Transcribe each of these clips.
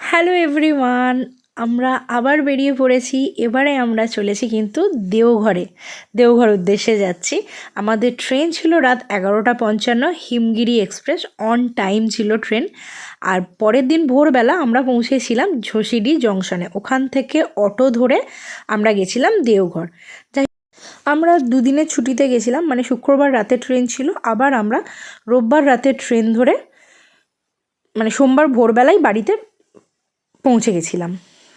Hello everyone, আমরা আবার বেরিয়ে পড়েছি। এবারে আমরা চলেছি কিন্তু দেওঘর উদ্দেশ্যে যাচ্ছি। আমাদের ট্রেন ছিল রাত 11:55, হিমগিরি এক্সপ্রেস। অন টাইম ছিল ট্রেন। আর পরের দিন ভোরবেলা আমরা পৌঁছেছিলাম ঝসিডি জংশনে। ওখান থেকে অটো ধরে আমরা গেছিলাম দেওঘর। আমরা দুদিনের ছুটিতে গেছিলাম, মানে শুক্রবার রাতে ট্রেন ছিল, আবার আমরা রোববার রাতে ট্রেন ধরে মানে সোমবার ভোরবেলায় বাড়িতে পৌঁছে গেছিলাম।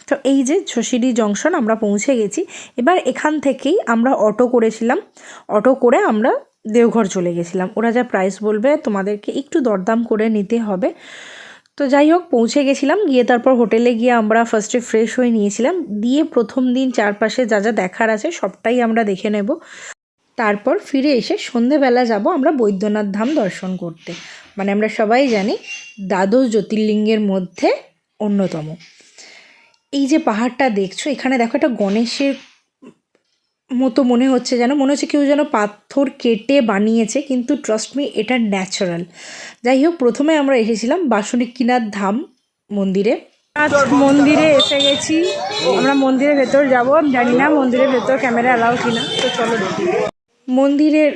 তো এই যে ঝসিডি জংশন আমরা পৌঁছে গেছি। এবার এখান থেকেই আমরা অটো করেছিলাম, অটো করে আমরা দেওঘর চলে গেছিলাম। ওরা যা প্রাইস বলবে তোমাদেরকে একটু দরদাম করে নিতে হবে। তো যাই হোক, পৌঁছে গেছিলাম। গিয়ে তারপর হোটেলে গিয়ে আমরা ফার্স্টে ফ্রেশ হয়ে নিয়েছিলাম। দিয়ে প্রথম দিন চারপাশে যা যা দেখার আছে সবটাই আমরা দেখে নেব। তারপর ফিরে এসে সন্ধেবেলা যাব আমরা বৈদ্যনাথ ধাম দর্শন করতে। মানে আমরা সবাই জানি দ্বাদশ জ্যোতির্লিঙ্গের মধ্যে অন্যতম। এই যে পাহাড়টা দেখছো, এখানে দেখো একটা গণেশের মতো মনে হচ্ছে, মনে হচ্ছে কেউ যেন পাথর কেটে বানিয়েছে, কিন্তু ট্রাস্ট মি, এটা ন্যাচারাল। যাই হোক, প্রথমে আমরা এসেছিলাম বাসুকিনাথ ধাম মন্দিরে। মন্দিরে এসে গেছি আমরা। মন্দিরের ভেতর যাবো, আমি জানি না মন্দিরের ভেতর ক্যামেরা অ্যালাউ কিনা, তো চলো দেখি। মন্দিরের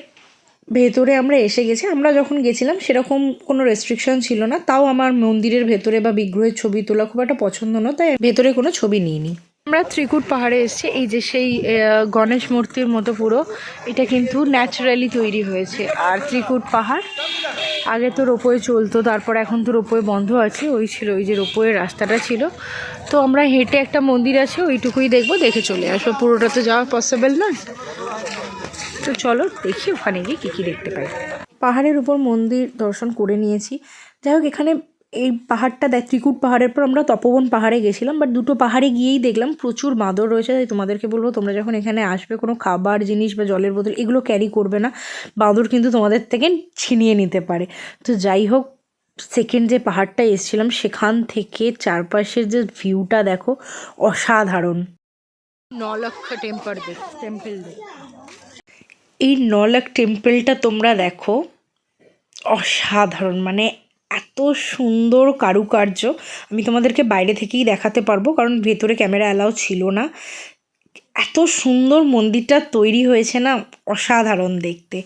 ভেতরে আমরা এসে গেছি। আমরা যখন গেছিলাম সেরকম কোনো রেস্ট্রিকশন ছিল না, তাও আমার মন্দিরের ভেতরে বা বিগ্রহের ছবি তোলা খুব একটা পছন্দ নয়, তাই ভেতরে কোনো ছবি নিইনি। আমরা ত্রিকুট পাহাড়ে এসেছি। এই যে সেই গণেশ মূর্তির মতো পুরো, এটা কিন্তু ন্যাচারালি তৈরি হয়েছে। আর ত্রিকুট পাহাড় আগে তো রোপওয়ে চলতো, তারপর এখন তো রোপওয়ে বন্ধ আছে। ওই ছিল, ওই যে রোপওয়ে রাস্তাটা ছিল। তো আমরা হেঁটে একটা মন্দির আছে ওইটুকুই দেখবো, দেখে চলে আসবো। পুরোটা তো যাওয়া পসিবল নয়। তো চলো দেখি ওখানে গিয়ে কী কী দেখতে পাই। পাহাড়ের উপর মন্দির দর্শন করে নিয়েছি। যাই হোক, এখানে এই পাহাড়টা ত্রিকুট পাহাড়ের পর আমরা তপোবন পাহাড়ে গেছিলাম, বাট দুটো পাহাড়ে গিয়েই দেখলাম প্রচুর বাঁদর রয়েছে। তাই তোমাদেরকে বলবো, তোমরা যখন এখানে আসবে কোনো খাবার জিনিস বা জলের বোতল এগুলো ক্যারি করবে না, বাঁদর কিন্তু তোমাদের থেকে ছিনিয়ে নিতে পারে। তো যাই হোক, সেকেন্ড যে পাহাড়টা এসেছিলাম সেখান থেকে চারপাশের যে ভিউটা দেখো, অসাধারণ। নলক্ষ টেম্পল দেখ। এই নলক টেম্পলটা তোমরা দেখো, অসাধারণ। মানে এত সুন্দর কারুকার্য, আমি তোমাদেরকে বাইরে থেকেই দেখাতে পারবো, কারণ ভেতরে ক্যামেরা অ্যালাউ ছিল না। এত সুন্দর মন্দিরটা তৈরি হয়েছে না, অসাধারণ দেখতে।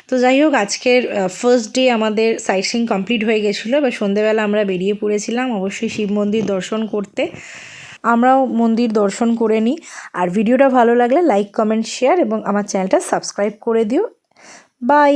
তো যাই হোক, আজকের ফার্স্ট ডে আমাদের সাইট সিইং কমপ্লিট হয়ে গেছিলো। এবার সন্ধেবেলা আমরা বেরিয়ে পড়েছিলাম অবশ্যই শিব মন্দির দর্শন করতে। আমরাও মন্দির দর্শন করে নিই। আর ভিডিওটা ভালো লাগলে লাইক, কমেন্ট, শেয়ার এবং আমার চ্যানেলটা সাবস্ক্রাইব করে দিও। বাই।